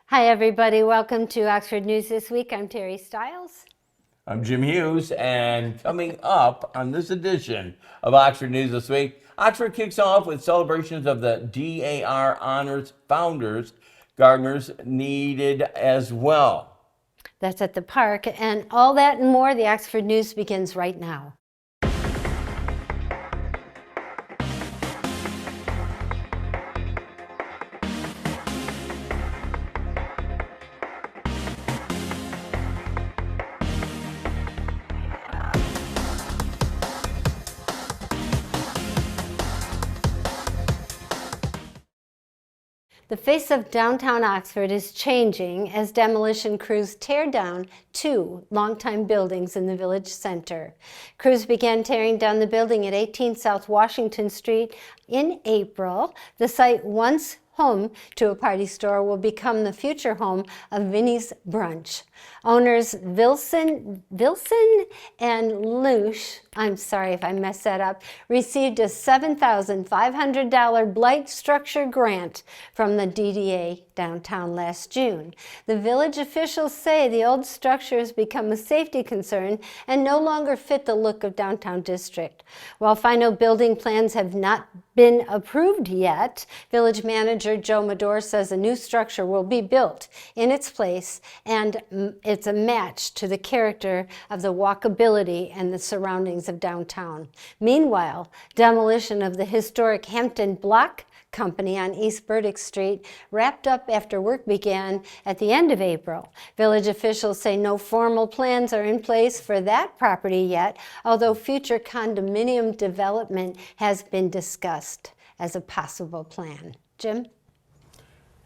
Hi, everybody. Welcome to Oxford News This Week. I'm Terry Stiles. I'm Jim Hughes, and coming up on this edition of Oxford News This Week, Oxford kicks off with celebrations of the DAR Honors Founders. Gardeners needed as well. That's at the park. And all that and more, the Oxford News begins right now. The face of downtown Oxford is changing as demolition crews tear down two longtime buildings in the village center. Crews began tearing down the building at 18 South Washington Street in April. The site, once home to a party store, will become the future home of Vinnie's Brunch. Owners Vilson and Lush, I'm sorry if I messed that up, received a $7,500 blight structure grant from the DDA downtown last June. The village officials say the old structure has become a safety concern and no longer fit the look of downtown district. While final building plans have not been approved yet, village manager Joe Medor says a new structure will be built in its place, and it's a match to the character of the walkability and the surroundings of downtown. Meanwhile, demolition of the historic Hampton Block Company on East Burdick Street wrapped up after work began at the end of April. Village officials say no formal plans are in place for that property yet, although future condominium development has been discussed as a possible plan. Jim?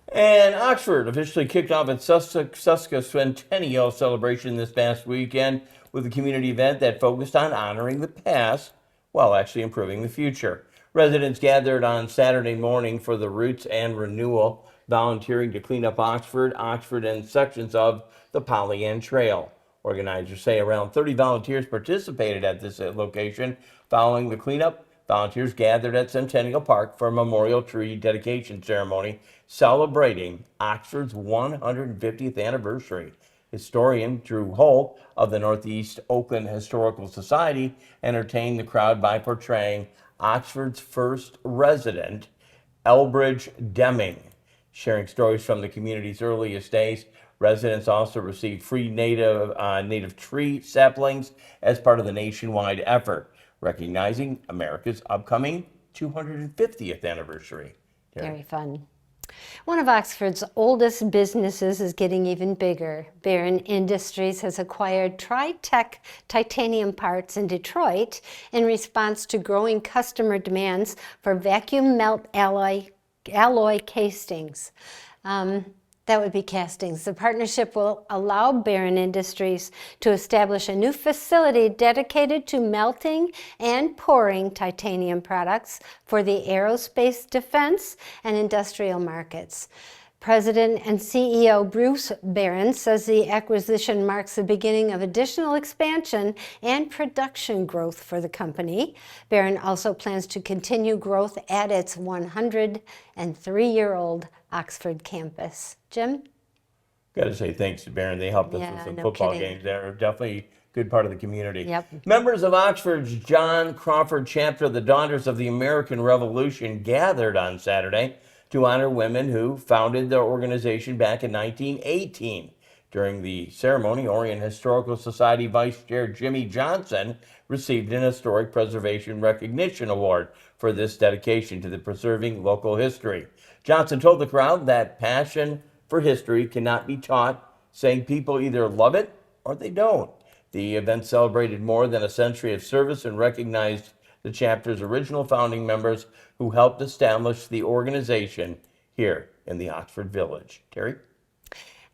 And Oxford officially kicked off its Sesquicentennial celebration this past weekend with a community event that focused on honoring the past while actually improving the future. Residents gathered on Saturday morning for the Roots and Renewal, volunteering to clean up Oxford, and sections of the Pollyant Trail. Organizers say around 30 volunteers participated at this location. Following the cleanup, volunteers gathered at Centennial Park for a memorial tree dedication ceremony celebrating Oxford's 150th anniversary. Historian Drew Holt of the Northeast Oakland Historical Society entertained the crowd by portraying Oxford's first resident, Elbridge Deming. Sharing stories from the community's earliest days, residents also received free native tree saplings as part of the nationwide effort, recognizing America's upcoming 250th anniversary. Very fun. One of Oxford's oldest businesses is getting even bigger. Barron Industries has acquired Tri-Tech titanium parts in Detroit in response to growing customer demands for vacuum melt alloy castings. That would be castings. The partnership will allow Barron Industries to establish a new facility dedicated to melting and pouring titanium products for the aerospace, defense, and industrial markets. President and CEO Bruce Barron says the acquisition marks the beginning of additional expansion and production growth for the company. Barron also plans to continue growth at its 103-year-old Oxford campus. Jim? Got to say thanks to Barron. They helped us with some football games. They're definitely a good part of the community. Yep. Members of Oxford's John Crawford chapter of the Daughters of the American Revolution gathered on Saturday to honor women who founded their organization back in 1918. During the ceremony, Orion Historical Society Vice Chair Jimmy Johnson received an Historic Preservation Recognition Award for this dedication to the preserving local history. Johnson told the crowd that passion for history cannot be taught, saying people either love it or they don't. The event celebrated more than a century of service and recognized the chapter's original founding members who helped establish the organization here in the Oxford Village. Terry?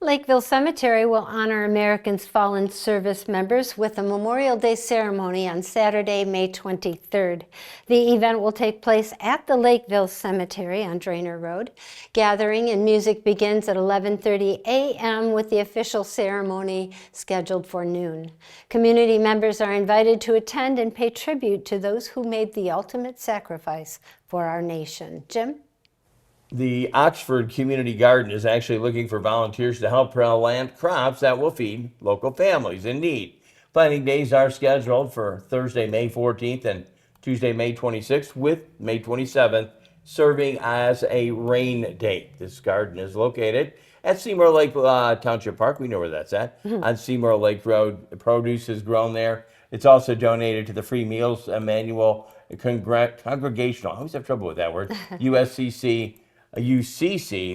Lakeville Cemetery will honor Americans' fallen service members with a Memorial Day ceremony on Saturday, May 23rd. The event will take place at the Lakeville Cemetery on Drainer Road. Gathering and music begins at 11:30 a.m. with the official ceremony scheduled for noon. Community members are invited to attend and pay tribute to those who made the ultimate sacrifice for our nation. Jim? The Oxford Community Garden is actually looking for volunteers to help plant crops that will feed local families in need. Planting days are scheduled for Thursday, May 14th and Tuesday, May 26th, with May 27th serving as a rain date. This garden is located at Seymour Lake Township Park. We know where that's at. On Seymour Lake Road. Produce is grown there. It's also donated to the Free Meals Emmanuel Congregational, I always have trouble with that word, UCC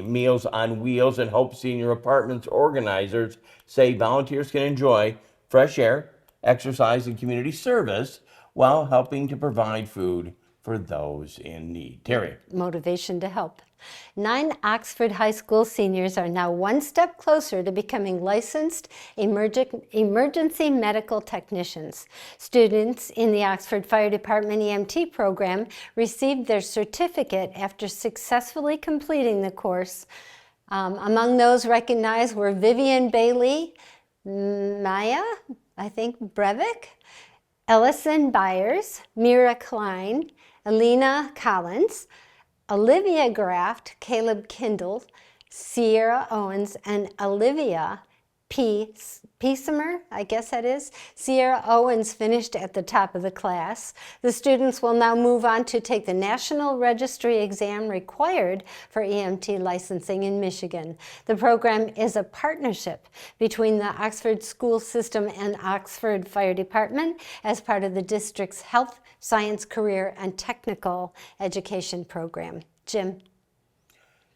Meals on Wheels, and Hope Senior Apartments organizers say volunteers can enjoy fresh air, exercise, and community service while helping to provide food for those in need. Terry. Motivation to help. 9 Oxford High School seniors are now one step closer to becoming licensed emergency medical technicians. Students in the Oxford Fire Department EMT program received their certificate after successfully completing the course. Among those recognized were Vivian Bailey, Maya, Breivik, Ellison Byers, Mira Klein, Alina Collins, Olivia Graft, Caleb Kindle, Sierra Owens, and Olivia Peasemer, I guess that is. Sierra Owens finished at the top of the class. The students will now move on to take the National Registry exam required for EMT licensing in Michigan. The program is a partnership between the Oxford School System and Oxford Fire Department as part of the district's Health, Science, Career, and Technical Education program. Jim.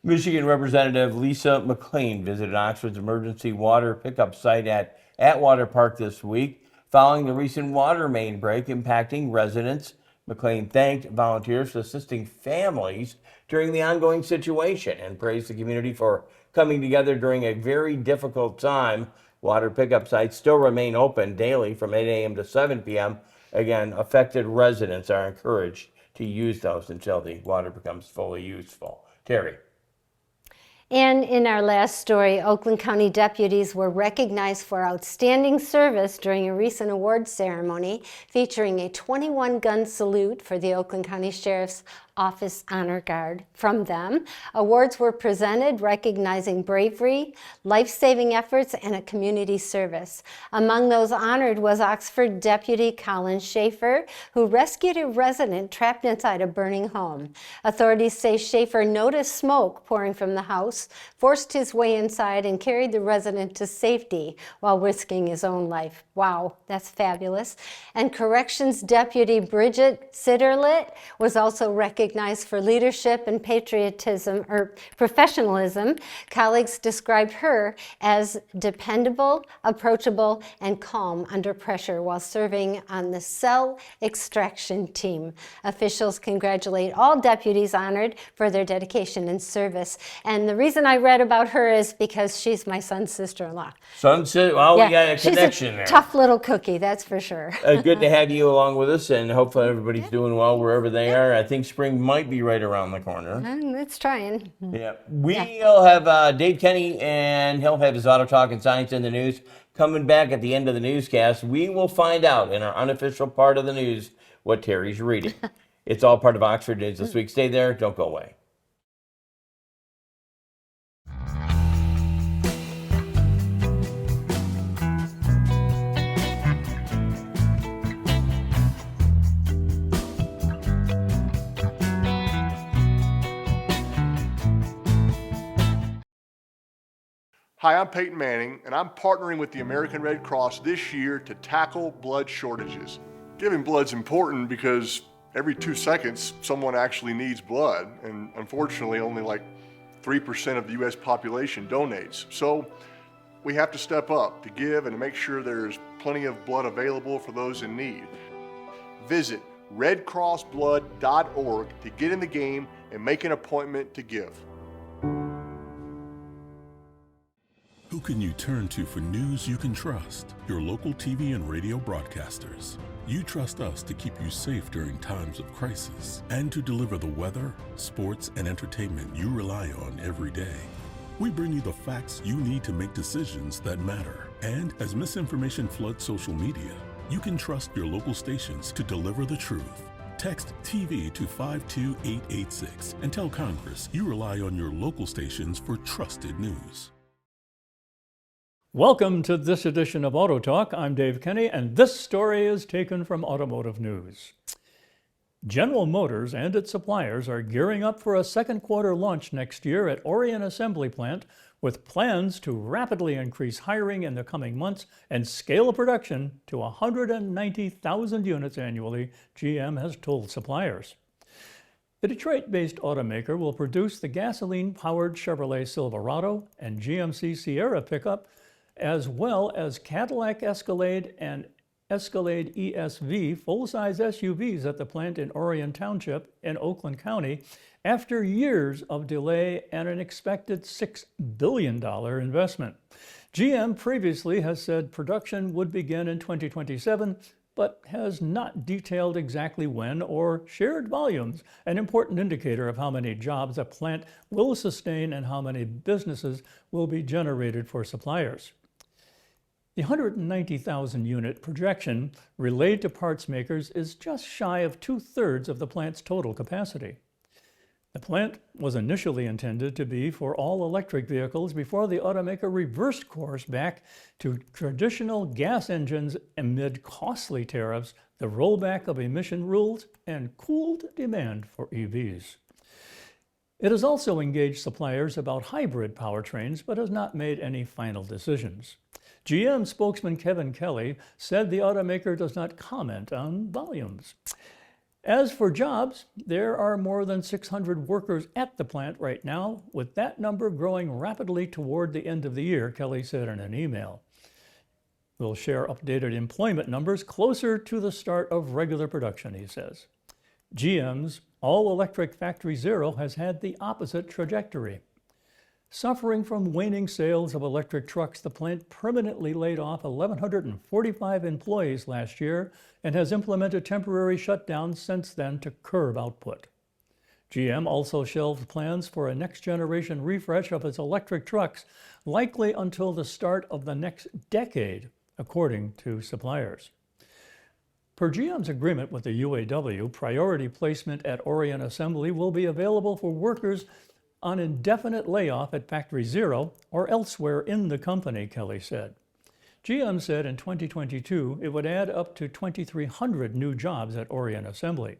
Michigan Representative Lisa McLean visited Oxford's emergency water pickup site at Atwater Park this week following the recent water main break impacting residents. McLean thanked volunteers for assisting families during the ongoing situation and praised the community for coming together during a very difficult time. Water pickup sites still remain open daily from 8 a.m. to 7 p.m. Again, affected residents are encouraged to use those until the water becomes fully useful. Terry. And in our last story, Oakland County deputies were recognized for outstanding service during a recent awards ceremony featuring a 21-gun salute for the Oakland County Sheriff's Office Honor Guard. From them, awards were presented recognizing bravery, life-saving efforts, and a community service. Among those honored was Oxford Deputy Colin Schaefer, who rescued a resident trapped inside a burning home. Authorities say Schaefer noticed smoke pouring from the house, forced his way inside, and carried the resident to safety while risking his own life. Wow, that's fabulous. And Corrections Deputy Bridget Sitterlit was also recognized for leadership and patriotism or professionalism. Colleagues described her as dependable, approachable, and calm under pressure while serving on the cell extraction team. Officials congratulate all deputies honored for their dedication and service. And the reason I read about her is because she's my son's sister-in-law. Well, yeah, we got a connection there. Tough little cookie, that's for sure. Good to have you along with us, and hopefully everybody's doing well wherever they are. I think spring might be right around the corner. It's trying. Yeah, we'll have Dave Kenny, and he'll have his Auto Talk and Science in the News coming back at the end of the newscast. We will find out in our unofficial part of the news what Terry's reading. It's all part of Oxford News this week. Stay there. Don't go away. Hi, I'm Peyton Manning, and I'm partnering with the American Red Cross this year to tackle blood shortages. Giving blood's important because every 2 seconds, someone actually needs blood, and unfortunately, only like 3% of the U.S. population donates. So we have to step up to give and to make sure there's plenty of blood available for those in need. Visit redcrossblood.org to get in the game and make an appointment to give. Who can you turn to for news you can trust? Your local TV and radio broadcasters. You trust us to keep you safe during times of crisis and to deliver the weather, sports, and entertainment you rely on every day. We bring you the facts you need to make decisions that matter. And as misinformation floods social media, you can trust your local stations to deliver the truth. Text TV to 52886 and tell Congress you rely on your local stations for trusted news. Welcome to this edition of Auto Talk. I'm Dave Kenny, and this story is taken from Automotive News. General Motors and its suppliers are gearing up for a second quarter launch next year at Orion Assembly Plant, with plans to rapidly increase hiring in the coming months and scale production to 190,000 units annually, GM has told suppliers. The Detroit-based automaker will produce the gasoline-powered Chevrolet Silverado and GMC Sierra pickup, as well as Cadillac Escalade and Escalade ESV full-size SUVs at the plant in Orion Township in Oakland County after years of delay and an expected $6 billion investment. GM previously has said production would begin in 2027, but has not detailed exactly when or shared volumes, an important indicator of how many jobs a plant will sustain and how many businesses will be generated for suppliers. The 190,000 unit projection relayed to parts makers is just shy of 2/3 of the plant's total capacity. The plant was initially intended to be for all electric vehicles before the automaker reversed course back to traditional gas engines amid costly tariffs, the rollback of emission rules, and cooled demand for EVs. It has also engaged suppliers about hybrid powertrains, but has not made any final decisions. GM spokesman Kevin Kelly said the automaker does not comment on volumes. As for jobs, there are more than 600 workers at the plant right now, with that number growing rapidly toward the end of the year, Kelly said in an email. We'll share updated employment numbers closer to the start of regular production, he says. GM's all-electric Factory Zero has had the opposite trajectory. Suffering from waning sales of electric trucks, the plant permanently laid off 1,145 employees last year and has implemented temporary shutdowns since then to curb output. GM also shelved plans for a next-generation refresh of its electric trucks, likely until the start of the next decade, according to suppliers. Per GM's agreement with the UAW, priority placement at Orion Assembly will be available for workers on indefinite layoff at Factory Zero or elsewhere in the company, Kelly said. GM said in 2022 it would add up to 2,300 new jobs at Orion Assembly.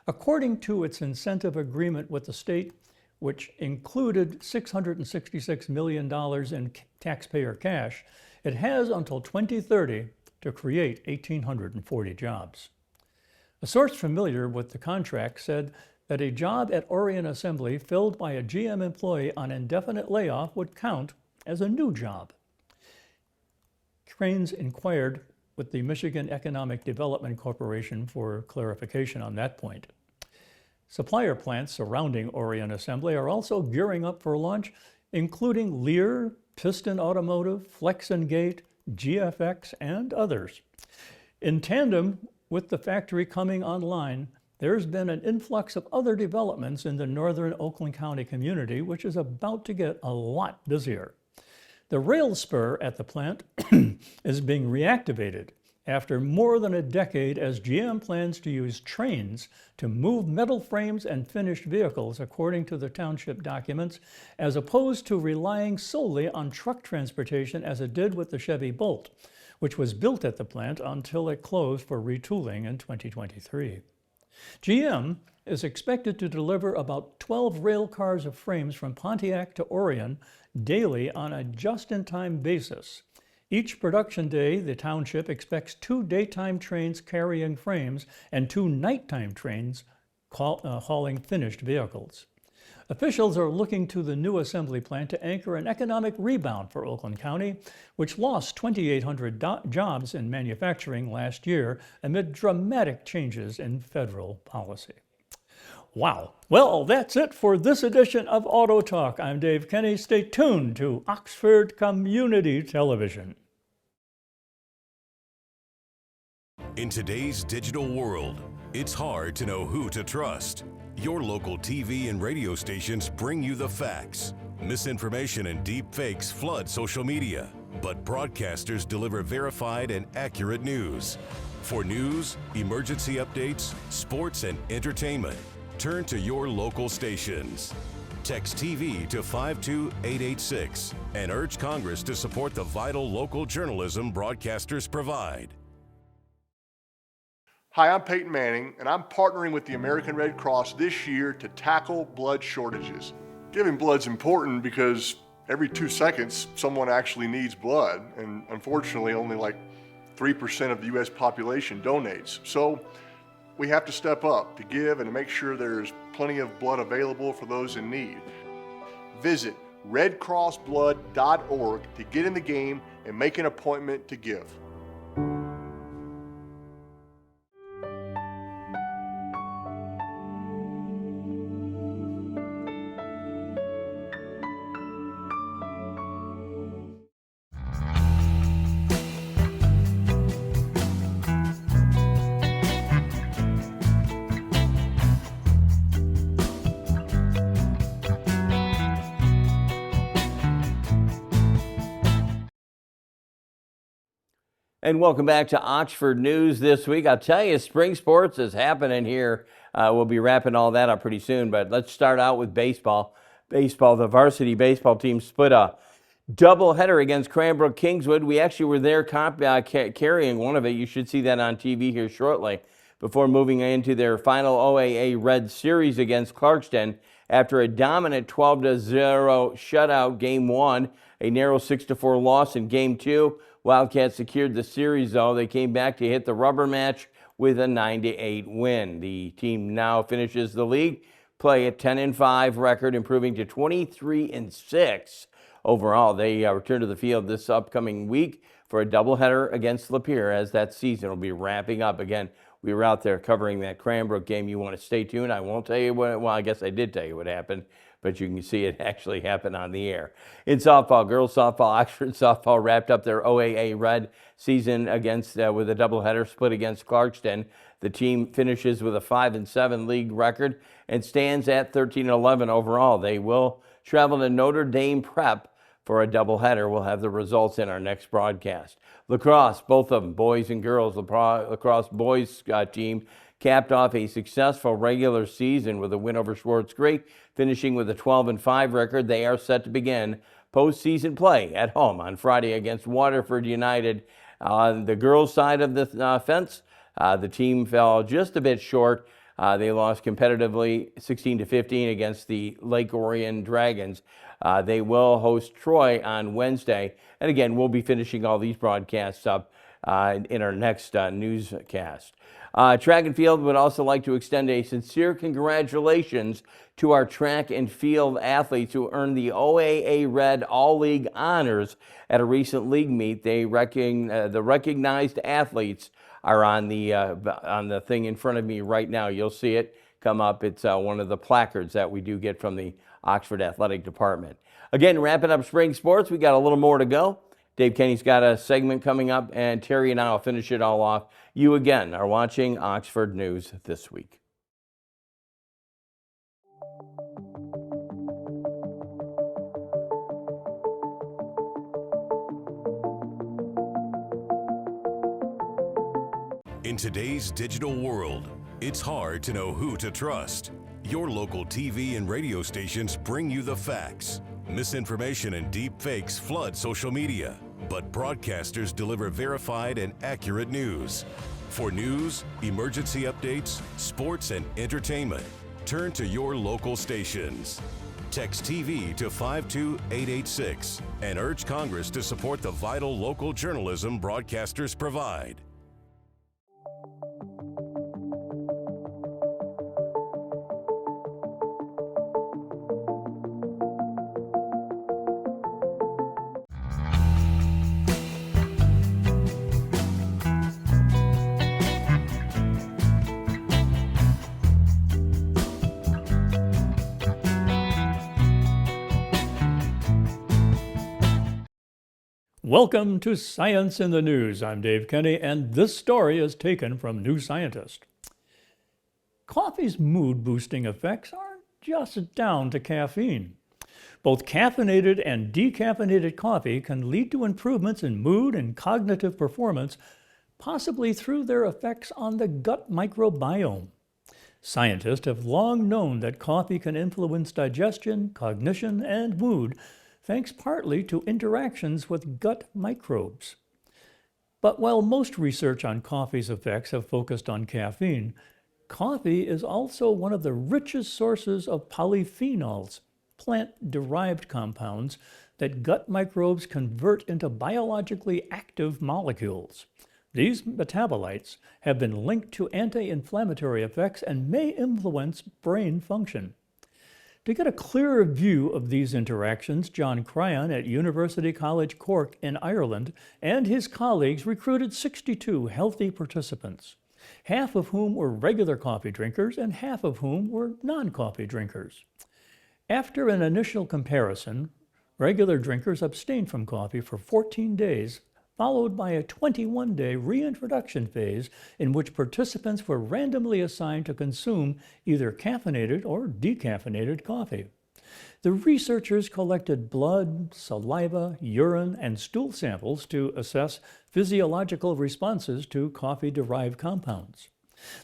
According to its incentive agreement with the state, which included $666 million in taxpayer cash, it has until 2030 to create 1,840 jobs. A source familiar with the contract said that a job at Orion Assembly filled by a GM employee on indefinite layoff would count as a new job. Cranes inquired with the Michigan Economic Development Corporation for clarification on that point. Supplier plants surrounding Orion Assembly are also gearing up for launch, including Lear, Piston Automotive, Flex & Gate, GFX, and others. In tandem with the factory coming online, there's been an influx of other developments in the northern Oakland County community, which is about to get a lot busier. The rail spur at the plant is being reactivated after more than a decade as GM plans to use trains to move metal frames and finished vehicles, according to the township documents, as opposed to relying solely on truck transportation as it did with the Chevy Bolt, which was built at the plant until it closed for retooling in 2023. GM is expected to deliver about 12 rail cars of frames from Pontiac to Orion daily on a just-in-time basis. Each production day, the township expects 2 daytime trains carrying frames and 2 nighttime trains hauling finished vehicles. Officials are looking to the new assembly plant to anchor an economic rebound for Oakland County, which lost 2,800 jobs in manufacturing last year amid dramatic changes in federal policy. Wow. Well, that's it for this edition of Auto Talk. I'm Dave Kenny. Stay tuned to Oxford Community Television. In today's digital world, it's hard to know who to trust. Your local TV and radio stations bring you the facts. Misinformation and deep fakes flood social media, but broadcasters deliver verified and accurate news. For news, emergency updates, sports, and entertainment, turn to your local stations. Text TV to 52886 and urge Congress to support the vital local journalism broadcasters provide. Hi, I'm Peyton Manning, and I'm partnering with the American Red Cross this year to tackle blood shortages. Giving blood's important because every 2 seconds, someone actually needs blood, and unfortunately, only like 3% of the U.S. population donates. So we have to step up to give and to make sure there's plenty of blood available for those in need. Visit redcrossblood.org to get in the game and make an appointment to give. And welcome back to Oxford News this week. I'll tell you, spring sports is happening here. We'll be wrapping all that up pretty soon, but let's start out with baseball. The varsity baseball team split a doubleheader against Cranbrook Kingswood. We actually were there carrying one of it. You should see that on TV here shortly, before moving into their final OAA Red Series against Clarkston after a dominant 12-0 shutout game one, a narrow 6-4 loss in game two. Wildcats secured the series, though. They came back to hit the rubber match with a 9-8 win. The team now finishes the league play at 10-5 record, improving to 23-6 overall. They return to the field this upcoming week for a doubleheader against Lapeer, as that season will be wrapping up. Again, we were out there covering that Cranbrook game. You want to stay tuned. I won't tell you what, well, I guess I did tell you what happened, but you can see it actually happen on the air. In softball, girls softball, Oxford softball wrapped up their OAA Red season against with a doubleheader split against Clarkston. The team finishes with a 5-7 league record and stands at 13-11 overall. They will travel to Notre Dame Prep for a doubleheader. We'll have the results in our next broadcast. Lacrosse, both of them, boys and girls. Lacrosse boys team capped off a successful regular season with a win over Schwartz Creek, finishing with a 12-5 record. They are set to begin postseason play at home on Friday against Waterford United. On the girls' side of the fence, the team fell just a bit short. They lost competitively 16-15 against the Lake Orion Dragons. They will host Troy on Wednesday. And again, we'll be finishing all these broadcasts up in our next newscast. Track and field would also like to extend a sincere congratulations to our track and field athletes who earned the OAA Red All-League honors at a recent league meet. The recognized athletes are on the thing in front of me right now. You'll see it come up. It's one of the placards that we do get from the Oxford Athletic Department. Again, wrapping up spring sports, we got a little more to go. Dave Kenny's got a segment coming up, and Terry and I will finish it all off. You, again, are watching Oxford News This Week. In today's digital world, it's hard to know who to trust. Your local TV and radio stations bring you the facts. Misinformation and deep fakes flood social media, but broadcasters deliver verified and accurate news. For news, emergency updates, sports, and entertainment, turn to your local stations. Text TV to 52886 and urge Congress to support the vital local journalism broadcasters provide. Welcome to Science in the News. I'm Dave Kenny, and this story is taken from New Scientist. Coffee's mood-boosting effects aren't just down to caffeine. Both caffeinated and decaffeinated coffee can lead to improvements in mood and cognitive performance, possibly through their effects on the gut microbiome. Scientists have long known that coffee can influence digestion, cognition, and mood, thanks partly to interactions with gut microbes. But while most research on coffee's effects have focused on caffeine, coffee is also one of the richest sources of polyphenols, plant-derived compounds that gut microbes convert into biologically active molecules. These metabolites have been linked to anti-inflammatory effects and may influence brain function. To get a clearer view of these interactions, John Cryan at University College Cork in Ireland and his colleagues recruited 62 healthy participants, half of whom were regular coffee drinkers and half of whom were non-coffee drinkers. After an initial comparison, regular drinkers abstained from coffee for 14 days, followed by a 21-day reintroduction phase in which participants were randomly assigned to consume either caffeinated or decaffeinated coffee. The researchers collected blood, saliva, urine, and stool samples to assess physiological responses to coffee-derived compounds.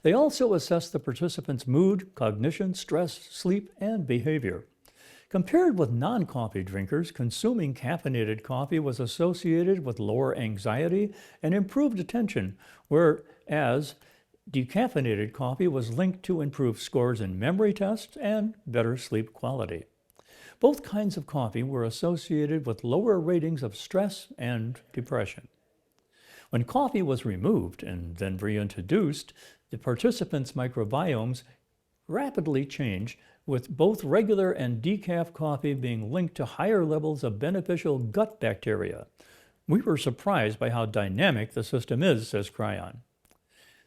They also assessed the participants' mood, cognition, stress, sleep, and behavior. Compared with non-coffee drinkers, consuming caffeinated coffee was associated with lower anxiety and improved attention, whereas decaffeinated coffee was linked to improved scores in memory tests and better sleep quality. Both kinds of coffee were associated with lower ratings of stress and depression. When coffee was removed and then reintroduced, the participants' microbiomes rapidly changed, with both regular and decaf coffee being linked to higher levels of beneficial gut bacteria. We were surprised by how dynamic the system is, says Cryan.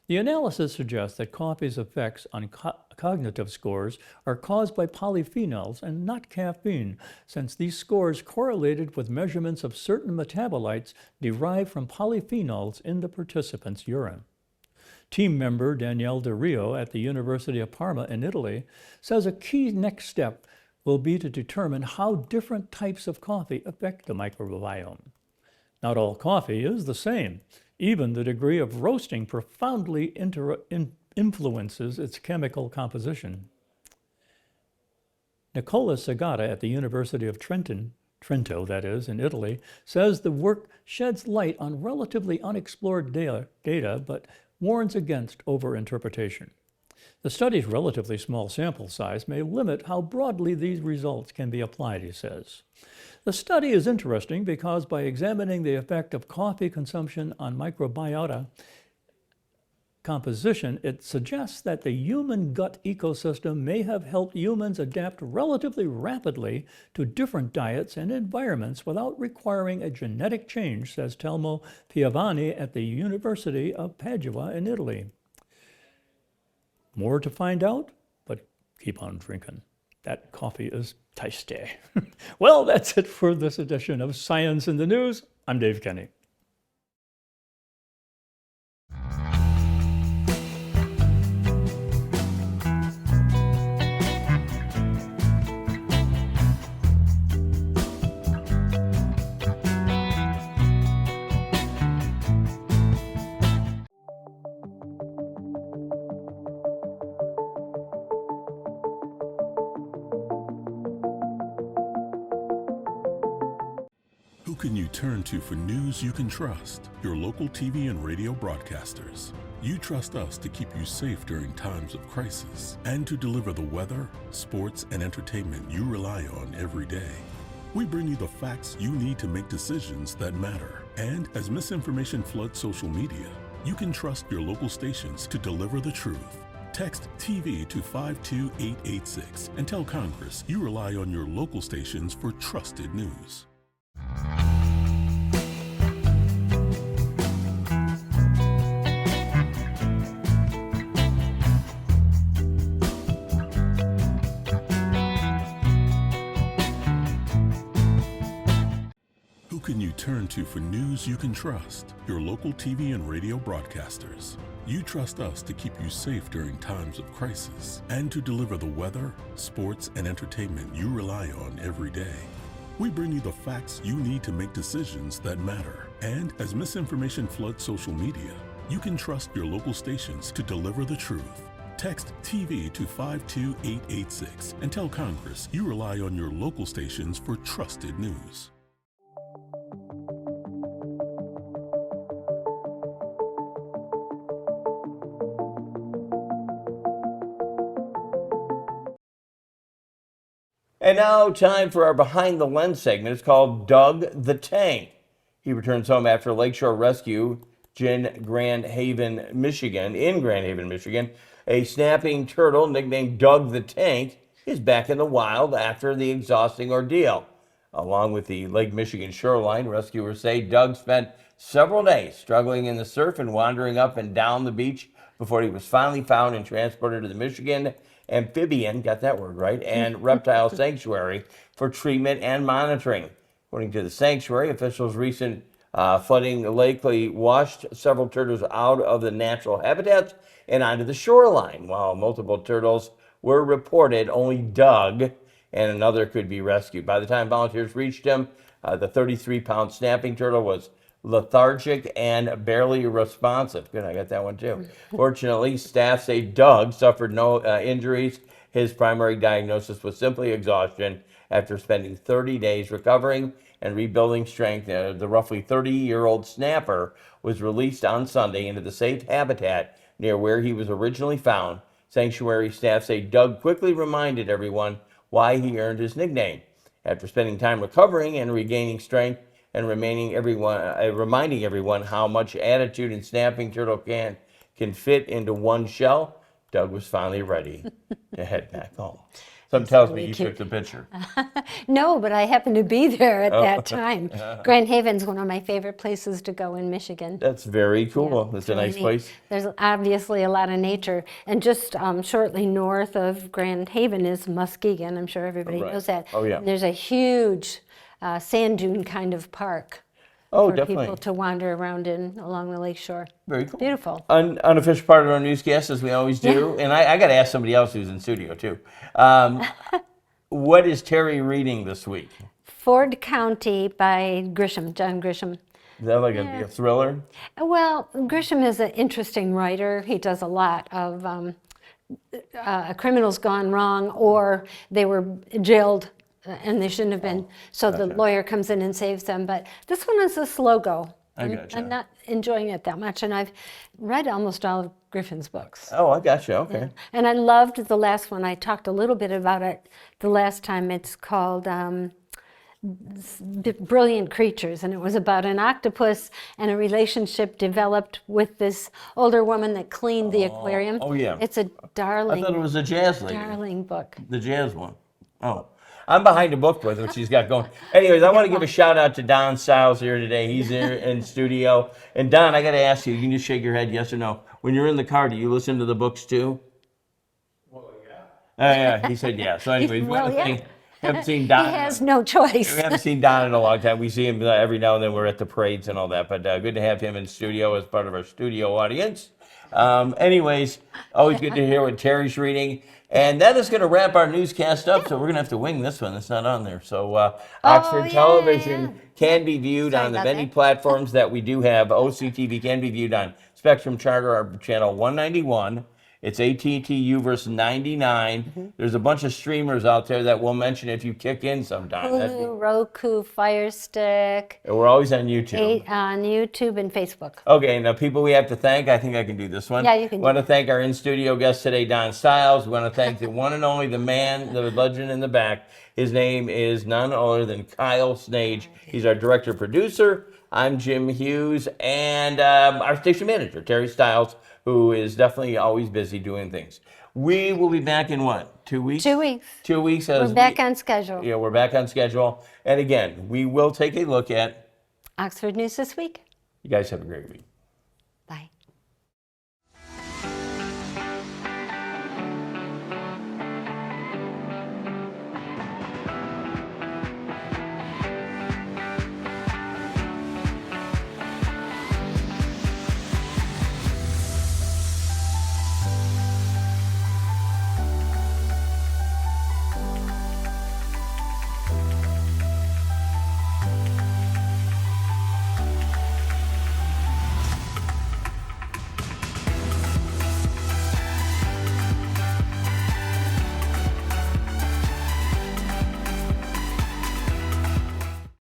The analysis suggests that coffee's effects on cognitive scores are caused by polyphenols and not caffeine, since these scores correlated with measurements of certain metabolites derived from polyphenols in the participants' urine. Team member Danielle De Rio at the University of Parma in Italy says a key next step will be to determine how different types of coffee affect the microbiome. Not all coffee is the same. Even the degree of roasting profoundly influences its chemical composition. Nicola Segata at the University of Trento, that is, in Italy, says the work sheds light on relatively unexplored data, but warns against overinterpretation. The study's relatively small sample size may limit how broadly these results can be applied, he says. The study is interesting because by examining the effect of coffee consumption on microbiota composition, it suggests that the human gut ecosystem may have helped humans adapt relatively rapidly to different diets and environments without requiring a genetic change, says Telmo Piovani at the University of Padua in Italy. More to find out, but keep on drinking. That coffee is tasty. Well, that's it for this edition of Science in the News. I'm Dave Kenny. Who can you turn to for news you can trust? Your local TV and radio broadcasters. You trust us to keep you safe during times of crisis and to deliver the weather, sports, and entertainment you rely on every day. We bring you the facts you need to make decisions that matter. And as misinformation floods social media, you can trust your local stations to deliver the truth. Text TV to 52886 and tell Congress you rely on your local stations for trusted news. Who can you turn to for news you can trust? Your local TV and radio broadcasters. You trust us to keep you safe during times of crisis and to deliver the weather, sports, and entertainment you rely on every day. We bring you the facts you need to make decisions that matter. And as misinformation floods social media, You can trust your local stations to deliver the truth. Text TV to 52886 and tell Congress you rely on your local stations for trusted news. And now, time for our Behind the Lens segment. It's called Doug the Tank. He returns home after a lakeshore rescue in Grand Haven, Michigan. A snapping turtle nicknamed Doug the Tank is back in the wild after the exhausting ordeal. Along with the Lake Michigan shoreline, rescuers say Doug spent several days struggling in the surf and wandering up and down the beach before he was finally found and transported to the Michigan Amphibian, got that word right, and Reptile Sanctuary for treatment and monitoring. According to the sanctuary, officials' recent flooding likely washed several turtles out of the natural habitats and onto the shoreline. While multiple turtles were reported, only Doug and another could be rescued. By the time volunteers reached him, the 33-pound snapping turtle was lethargic and barely responsive. Good, I got that one too. Fortunately, staff say Doug suffered no injuries. His primary diagnosis was simply exhaustion after spending 30 days recovering and rebuilding strength. The roughly 30-year-old snapper was released on Sunday into the safe habitat near where he was originally found. Sanctuary staff say Doug quickly reminded everyone why he earned his nickname. After spending time recovering and regaining strength and reminding everyone how much attitude and snapping turtle can fit into one shell, Doug was finally ready to head back home. Something tells me you took the picture. No, but I happened to be there at that time. Grand Haven's one of my favorite places to go in Michigan. That's very cool. That's a nice place. There's obviously a lot of nature. And just shortly north of Grand Haven is Muskegon. I'm sure everybody knows that. Oh, yeah. And there's a huge sand dune kind of park Oh, for definitely. people to wander around in along the lake shore. Very cool. Beautiful. Unofficial part of our newscast, as we always do. And I got to ask somebody else who's in studio, too. What is Terry reading this week? Ford County by Grisham, John Grisham. Is that like a thriller? Well, Grisham is an interesting writer. He does a lot of a criminal's gone wrong, or they were jailed and they shouldn't have been. So the lawyer comes in and saves them. But this one is a slow go. I gotcha. I'm not enjoying it that much. And I've read almost all of Griffin's books. Oh, I gotcha. Okay. Yeah. And I loved the last one. I talked a little bit about it the last time. It's called Brilliant Creatures, and it was about an octopus and a relationship developed with this older woman that cleaned the aquarium. Oh, yeah. It's a darling, I thought it was a jazz lady. darling book. The jazz one. Oh. I'm behind the book with what she's got going. Anyways, I want to give a shout out to Don Stiles here today. He's here in studio. And Don, I got to ask you, you can just shake your head yes or no. When you're in the car, do you listen to the books too? Well, yeah. Yeah, he said yeah. So anyways, Well, we haven't seen Don. He has no choice. We haven't seen Don in a long time. We see him every now and then. We're at the parades and all that. But good to have him in studio as part of our studio audience. Anyways, always good to hear what Terry's reading. And that is going to wrap our newscast up, so we're going to have to wing this one. It's not on there. So Oxford Television can be viewed on the many platforms that we do have. OCTV can be viewed on Spectrum Charter, our channel 191. It's AT&T U-verse 99. There's a bunch of streamers out there that we'll mention if you kick in sometime. Hulu, Roku, Fire Stick, We're always on YouTube. on YouTube and Facebook. Okay, now people we have to thank, I think I can do this one. Yeah, you can We want to thank our in-studio guest today, Don Stiles. We want to thank the one and only, the man, the legend in the back. His name is none other than Kyle Snage. He's our director-producer. I'm Jim Hughes, and our station manager, Terry Stiles, who is definitely always busy doing things. We will be back in what, 2 weeks? 2 weeks. 2 weeks. We're back on schedule. Yeah, we're back on schedule. And again, we will take a look at Oxford News This Week. You guys have a great week. Bye.